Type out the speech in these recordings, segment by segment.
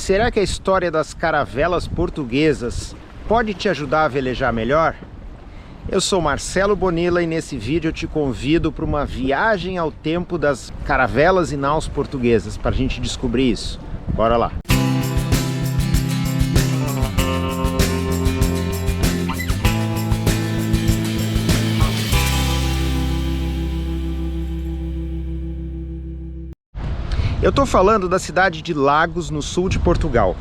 Será que a história das caravelas portuguesas pode te ajudar a velejar melhor? Eu sou Marcelo Bonilla e nesse vídeo eu te convido para uma viagem ao tempo das caravelas e naus portuguesas, para a gente descobrir isso. Bora lá! Eu estou falando da cidade de Lagos, no sul de Portugal.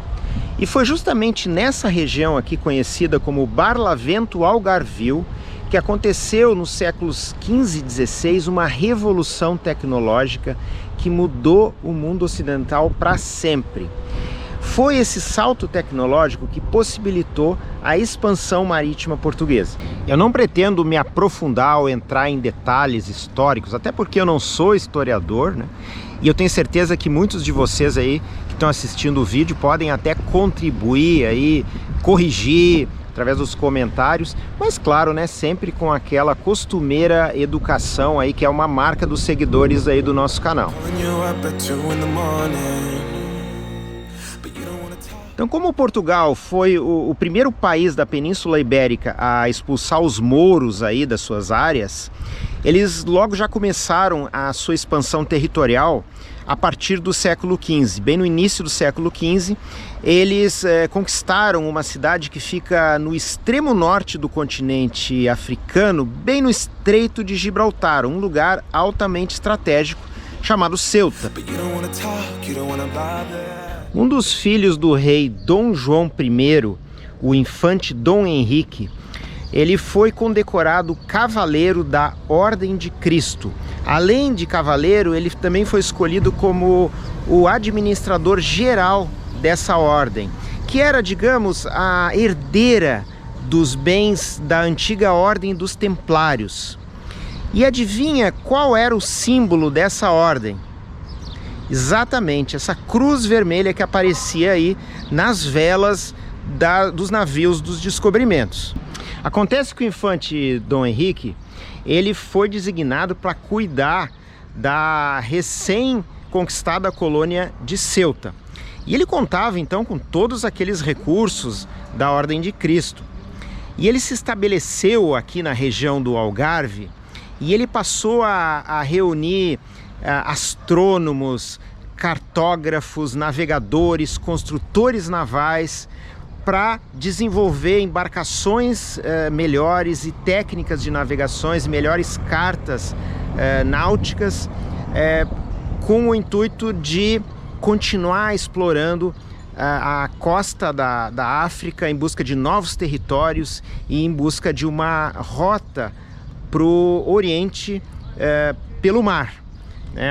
E foi justamente nessa região aqui, conhecida como Barlavento Algarvio, que aconteceu nos séculos XV e XVI uma revolução tecnológica que mudou o mundo ocidental para sempre. Foi esse salto tecnológico que possibilitou a expansão marítima portuguesa. Eu não pretendo me aprofundar ou entrar em detalhes históricos, até porque eu não sou historiador, né? E eu tenho certeza que muitos de vocês aí que estão assistindo o vídeo podem até contribuir aí, corrigir através dos comentários, mas claro, né, sempre com aquela costumeira educação aí que é uma marca dos seguidores aí do nosso canal. Então, como Portugal foi o primeiro país da Península Ibérica a expulsar os mouros aí das suas áreas, eles logo já começaram a sua expansão territorial a partir do século XV. Bem no início do século XV, eles conquistaram uma cidade que fica no extremo norte do continente africano, bem no Estreito de Gibraltar, um lugar altamente estratégico chamado Ceuta. Um dos filhos do rei Dom João I, o infante Dom Henrique, ele foi condecorado cavaleiro da Ordem de Cristo. Além de cavaleiro, ele também foi escolhido como o administrador geral dessa ordem, que era, digamos, a herdeira dos bens da antiga Ordem dos Templários. E adivinha qual era o símbolo dessa ordem? Exatamente, essa cruz vermelha que aparecia aí nas velas dos navios dos descobrimentos. Acontece que o infante Dom Henrique, ele foi designado para cuidar da recém-conquistada colônia de Ceuta. E ele contava então com todos aqueles recursos da Ordem de Cristo. E ele se estabeleceu aqui na região do Algarve e ele passou a reunir astrônomos, cartógrafos, navegadores, construtores navais, para desenvolver embarcações melhores e técnicas de navegações, melhores cartas náuticas, com o intuito de continuar explorando a costa da África em busca de novos territórios e em busca de uma rota para o Oriente pelo mar.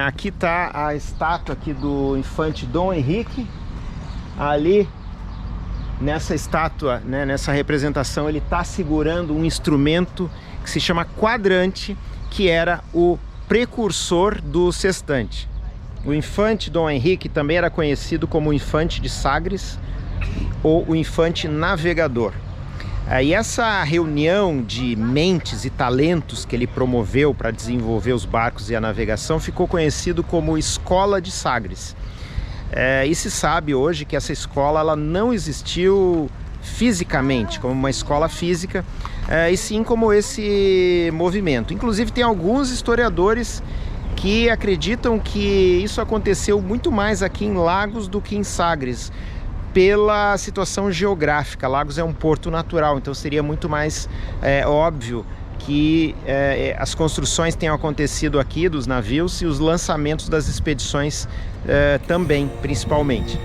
Aqui está a estátua aqui do infante Dom Henrique. Ali nessa estátua, né, nessa representação, ele está segurando um instrumento que se chama quadrante, que era o precursor do sextante. O infante Dom Henrique também era conhecido como o infante de Sagres ou o infante navegador. E essa reunião de mentes e talentos que ele promoveu para desenvolver os barcos e a navegação ficou conhecido como Escola de Sagres. E se sabe hoje que essa escola ela não existiu fisicamente, como uma escola física, e sim como esse movimento. Inclusive tem alguns historiadores que acreditam que isso aconteceu muito mais aqui em Lagos do que em Sagres, pela situação geográfica. Lagos é um porto natural, então seria muito mais óbvio que as construções tenham acontecido aqui dos navios e os lançamentos das expedições também, principalmente.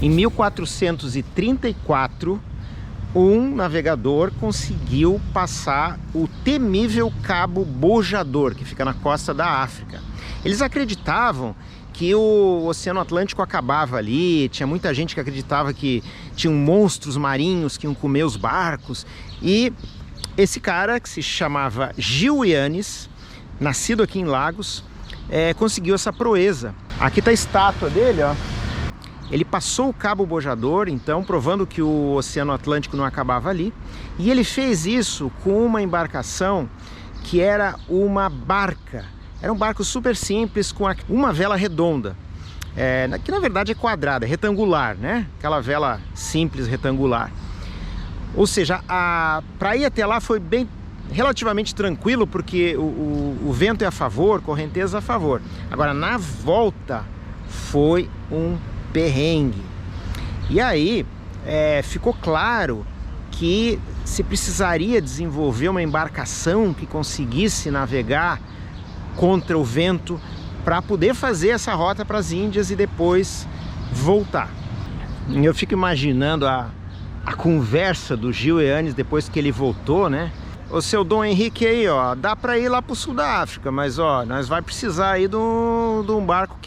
Em 1434, um navegador conseguiu passar o temível Cabo Bojador, que fica na costa da África. Eles acreditavam que o Oceano Atlântico acabava ali, tinha muita gente que acreditava que tinham monstros marinhos que iam comer os barcos, e esse cara, que se chamava Gil Yanes, nascido aqui em Lagos, conseguiu essa proeza. Aqui está a estátua dele, ó. Ele passou o Cabo Bojador, então, provando que o Oceano Atlântico não acabava ali, e ele fez isso com uma embarcação que era uma barca. Era um barco super simples com uma vela redonda, que na verdade é quadrada, é retangular, né? Aquela vela simples retangular. Ou seja, para ir até lá foi relativamente tranquilo, porque o vento é a favor, correnteza a favor. Agora, na volta foi um perrengue. E aí ficou claro que se precisaria desenvolver uma embarcação que conseguisse navegar contra o vento para poder fazer essa rota para as Índias e depois voltar. Eu fico imaginando a conversa do Gil Eanes depois que ele voltou, né? O seu Dom Henrique aí, ó, dá para ir lá pro sul da África, mas ó, nós vai precisar aí de um barco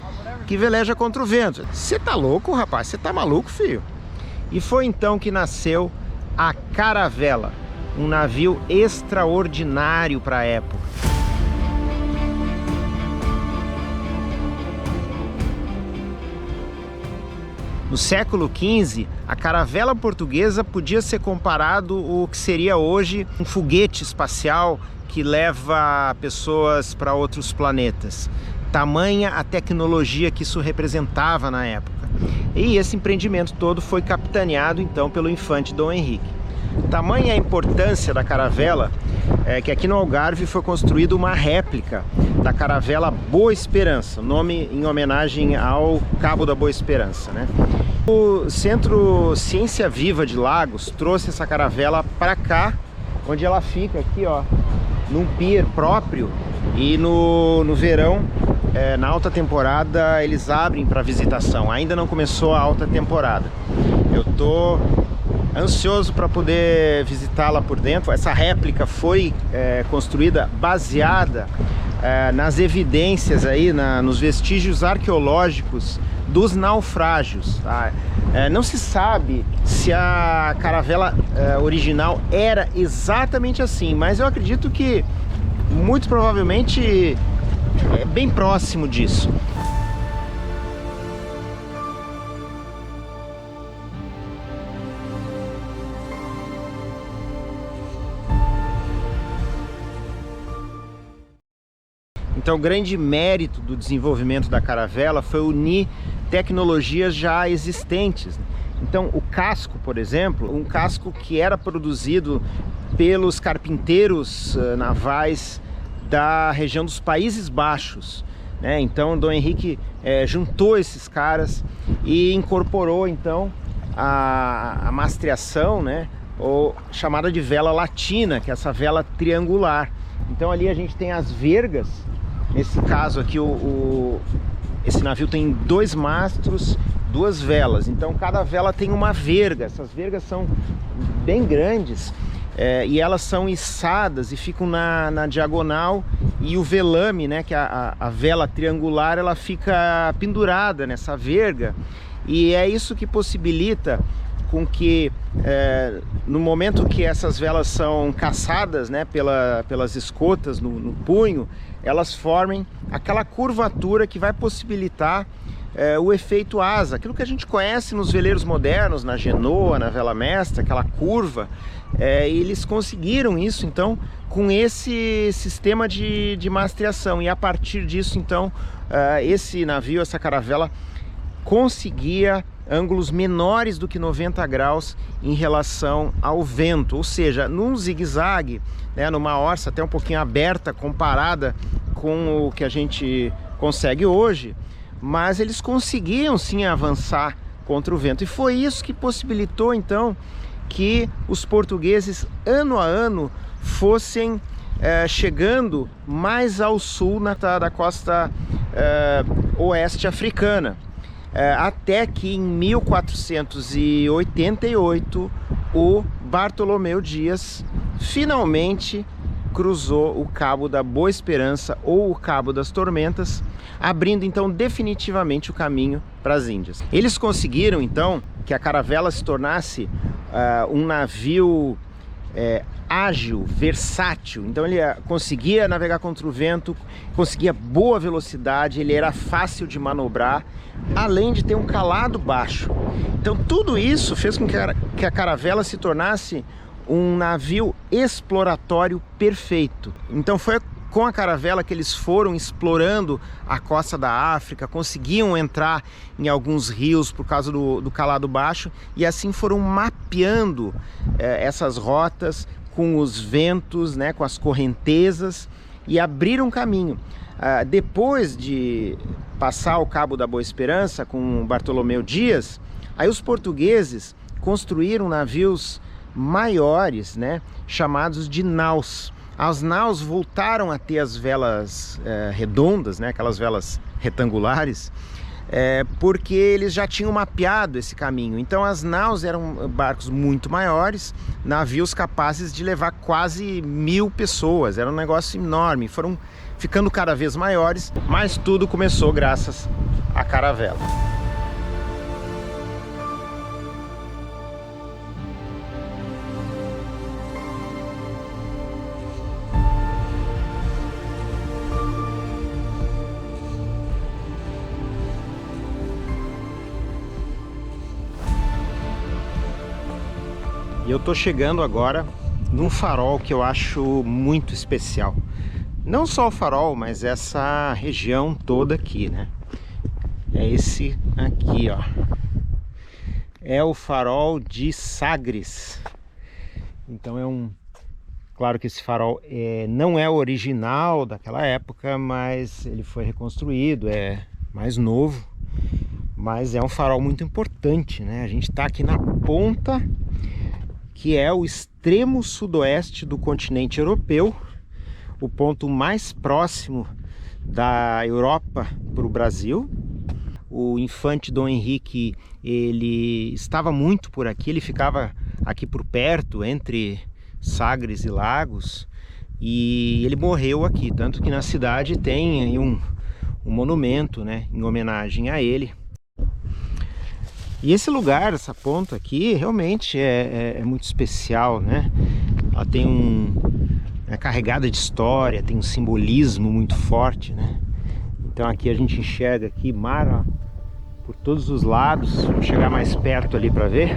que veleja contra o vento. Você tá louco, rapaz? Você tá maluco, filho? E foi então que nasceu a Caravela, um navio extraordinário para a época. No século XV, a caravela portuguesa podia ser comparado o que seria hoje um foguete espacial que leva pessoas para outros planetas. Tamanha a tecnologia que isso representava na época. E esse empreendimento todo foi capitaneado então pelo infante Dom Henrique. Tamanha a importância da caravela que aqui no Algarve foi construída uma réplica da caravela Boa Esperança, nome em homenagem ao Cabo da Boa Esperança, né? O Centro Ciência Viva de Lagos trouxe essa caravela para cá, onde ela fica aqui, ó, num pier próprio, e no verão, na alta temporada, eles abrem para visitação. Ainda não começou a alta temporada. Eu tô ansioso para poder visitá-la por dentro. Essa réplica foi construída baseada nas evidências aí, nos vestígios arqueológicos dos naufrágios, tá? Não se sabe se a caravela original era exatamente assim, mas eu acredito que muito provavelmente é bem próximo disso. Então, o grande mérito do desenvolvimento da caravela foi unir tecnologias já existentes. Então, o casco, por exemplo, um casco que era produzido pelos carpinteiros navais da região dos Países Baixos, né? Então, Dom Henrique juntou esses caras e incorporou então a mastreação, né? Ou chamada de vela latina, que é essa vela triangular. Então, ali a gente tem as vergas. Nesse caso aqui, esse navio tem 2 mastros, 2 velas. Então cada vela tem uma verga. Essas vergas são bem grandes e elas são içadas e ficam na diagonal. E o velame, né, que é a vela triangular, ela fica pendurada nessa verga. E é isso que possibilita com que no momento que essas velas são caçadas, né, pelas escotas no punho, elas formem aquela curvatura que vai possibilitar o efeito asa, aquilo que a gente conhece nos veleiros modernos, na genoa, na vela mestra, aquela curva. Eles conseguiram isso então com esse sistema de mastreação, e a partir disso então esse navio, essa caravela, conseguia ângulos menores do que 90 graus em relação ao vento, ou seja, num zigue-zague, né, numa orça até um pouquinho aberta comparada com o que a gente consegue hoje, mas eles conseguiam sim avançar contra o vento, e foi isso que possibilitou então que os portugueses ano a ano fossem chegando mais ao sul da costa oeste africana. Até que em 1488 o Bartolomeu Dias finalmente cruzou o Cabo da Boa Esperança, ou o Cabo das Tormentas, abrindo então definitivamente o caminho para as Índias. Eles conseguiram então que a caravela se tornasse um navio ágil, versátil. Então ele conseguia navegar contra o vento, conseguia boa velocidade, ele era fácil de manobrar, além de ter um calado baixo. Então tudo isso fez com que a caravela se tornasse um navio exploratório perfeito. Então foi com a caravela que eles foram explorando a costa da África, conseguiam entrar em alguns rios por causa do calado baixo, e assim foram mapeando essas rotas com os ventos, né, com as correntezas, e abriram caminho. Depois de passar o Cabo da Boa Esperança com Bartolomeu Dias, aí os portugueses construíram navios maiores, né, chamados de naus. As naus voltaram a ter as velas redondas, né, aquelas velas retangulares, porque eles já tinham mapeado esse caminho. Então as naus eram barcos muito maiores, navios capazes de levar quase 1000 pessoas. Era um negócio enorme, foram ficando cada vez maiores, mas tudo começou graças à caravela. E eu tô chegando agora num farol que eu acho muito especial. Não só o farol, mas essa região toda aqui, né? É esse aqui, ó. É o farol de Sagres. Então claro que esse farol não é o original daquela época, mas ele foi reconstruído, é mais novo. Mas é um farol muito importante, né? A gente tá aqui na ponta, que é o extremo sudoeste do continente europeu, o ponto mais próximo da Europa para o Brasil. O infante Dom Henrique, ele estava muito por aqui, ele ficava aqui por perto, entre Sagres e Lagos, e ele morreu aqui, tanto que na cidade tem aí um monumento, né, em homenagem a ele. E esse lugar, essa ponta aqui, realmente é muito especial, né? Ela tem é carregada de história, tem um simbolismo muito forte, né? Então aqui a gente enxerga aqui mar, ó, por todos os lados. Vou chegar mais perto ali para ver.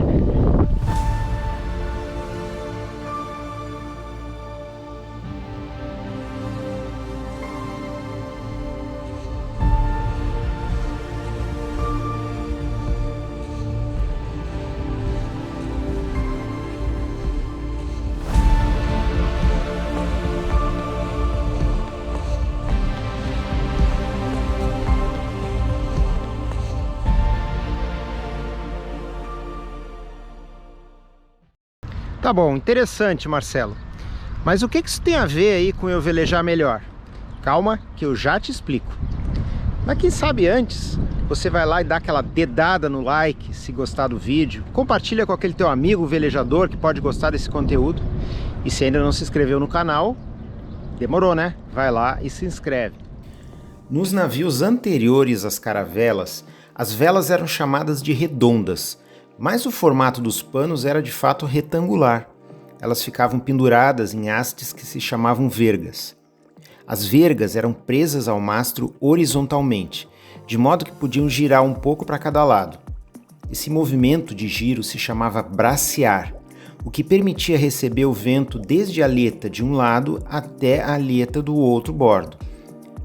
Tá bom, interessante, Marcelo. Mas o que isso tem a ver aí com eu velejar melhor? Calma que eu já te explico. Mas quem sabe antes, você vai lá e dá aquela dedada no like se gostar do vídeo. Compartilha com aquele teu amigo velejador que pode gostar desse conteúdo. E se ainda não se inscreveu no canal, demorou, né? Vai lá e se inscreve. Nos navios anteriores às caravelas, as velas eram chamadas de redondas, mas o formato dos panos era de fato retangular. Elas ficavam penduradas em hastes que se chamavam vergas. As vergas eram presas ao mastro horizontalmente, de modo que podiam girar um pouco para cada lado. Esse movimento de giro se chamava bracear, o que permitia receber o vento desde a aleta de um lado até a aleta do outro bordo,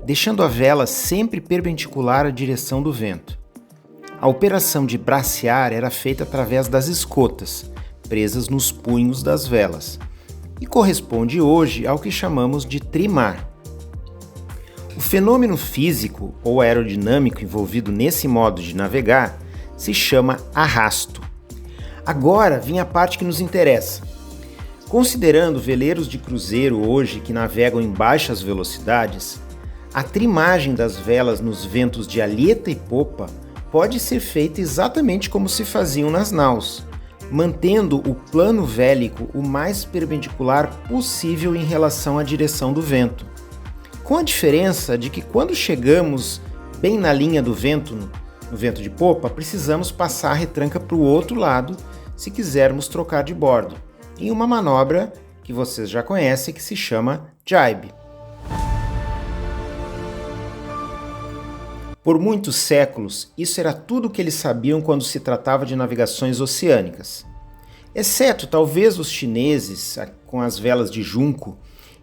deixando a vela sempre perpendicular à direção do vento. A operação de bracear era feita através das escotas, presas nos punhos das velas, e corresponde hoje ao que chamamos de trimar. O fenômeno físico ou aerodinâmico envolvido nesse modo de navegar se chama arrasto. Agora vem a parte que nos interessa. Considerando veleiros de cruzeiro hoje que navegam em baixas velocidades, a trimagem das velas nos ventos de aleta e popa pode ser feita exatamente como se faziam nas naus, mantendo o plano vélico o mais perpendicular possível em relação à direção do vento. Com a diferença de que quando chegamos bem na linha do vento, no vento de popa, precisamos passar a retranca para o outro lado se quisermos trocar de bordo, em uma manobra que vocês já conhecem que se chama jibe. Por muitos séculos, isso era tudo o que eles sabiam quando se tratava de navegações oceânicas. exceto talvez os chineses com as velas de junco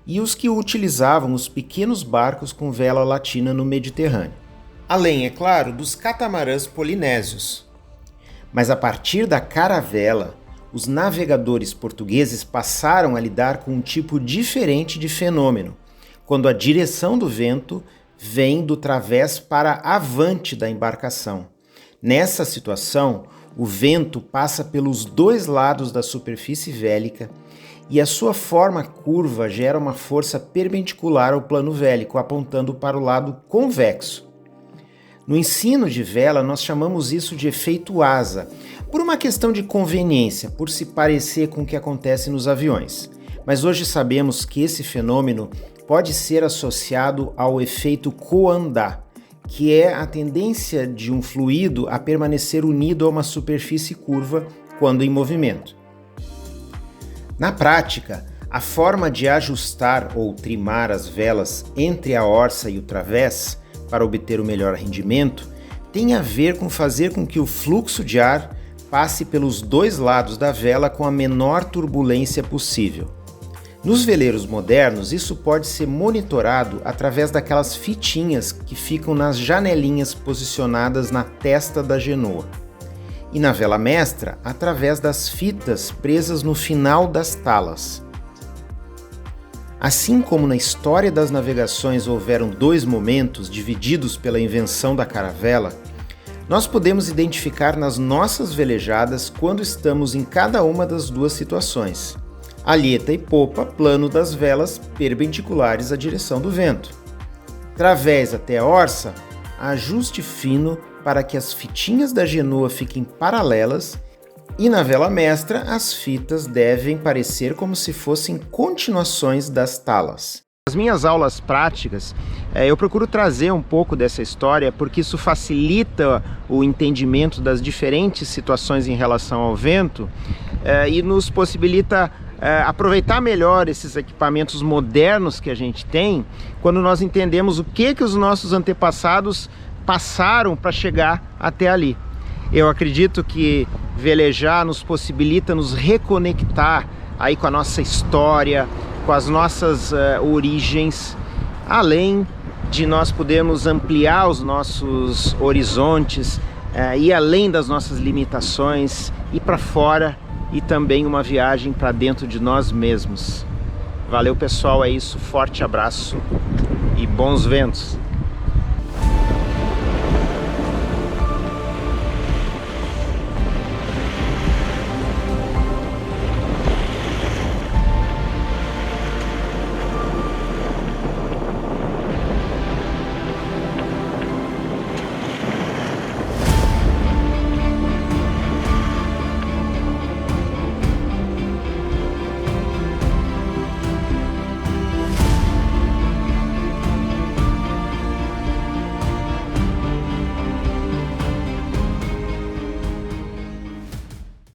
e os que utilizavam os pequenos barcos com vela latina no Mediterrâneo. Além, é claro, dos catamarãs polinésios. Mas a partir da caravela, os navegadores portugueses passaram a lidar com um tipo diferente de fenômeno, quando a direção do vento vem do través para avante da embarcação. Nessa situação, o vento passa pelos dois lados da superfície vélica e a sua forma curva gera uma força perpendicular ao plano vélico, apontando para o lado convexo. No ensino de vela, nós chamamos isso de efeito asa, por uma questão de conveniência, por se parecer com o que acontece nos aviões. Mas hoje sabemos que esse fenômeno pode ser associado ao efeito coandar, que é a tendência de um fluido a permanecer unido a uma superfície curva quando em movimento. Na prática, a forma de ajustar ou trimar as velas entre a orça e o través para obter o melhor rendimento tem a ver com fazer com que o fluxo de ar passe pelos dois lados da vela com a menor turbulência possível. Nos veleiros modernos, isso pode ser monitorado através daquelas fitinhas que ficam nas janelinhas posicionadas na testa da genoa. E na vela mestra, através das fitas presas no final das talas. Assim como na história das navegações houveram dois momentos divididos pela invenção da caravela, nós podemos identificar nas nossas velejadas quando estamos em cada uma das duas situações. Alheta e popa, plano das velas perpendiculares à direção do vento. Través até a orça, ajuste fino para que as fitinhas da genoa fiquem paralelas e na vela mestra as fitas devem parecer como se fossem continuações das talas. Nas minhas aulas práticas, eu procuro trazer um pouco dessa história porque isso facilita o entendimento das diferentes situações em relação ao vento e nos possibilita aproveitar melhor esses equipamentos modernos que a gente tem quando nós entendemos o que os nossos antepassados passaram para chegar até ali. Eu acredito que velejar nos possibilita nos reconectar aí com a nossa história, com as nossas origens, além de nós podermos ampliar os nossos horizontes, ir além das nossas limitações, ir para fora e também uma viagem para dentro de nós mesmos. Valeu pessoal, é isso, forte abraço e bons ventos!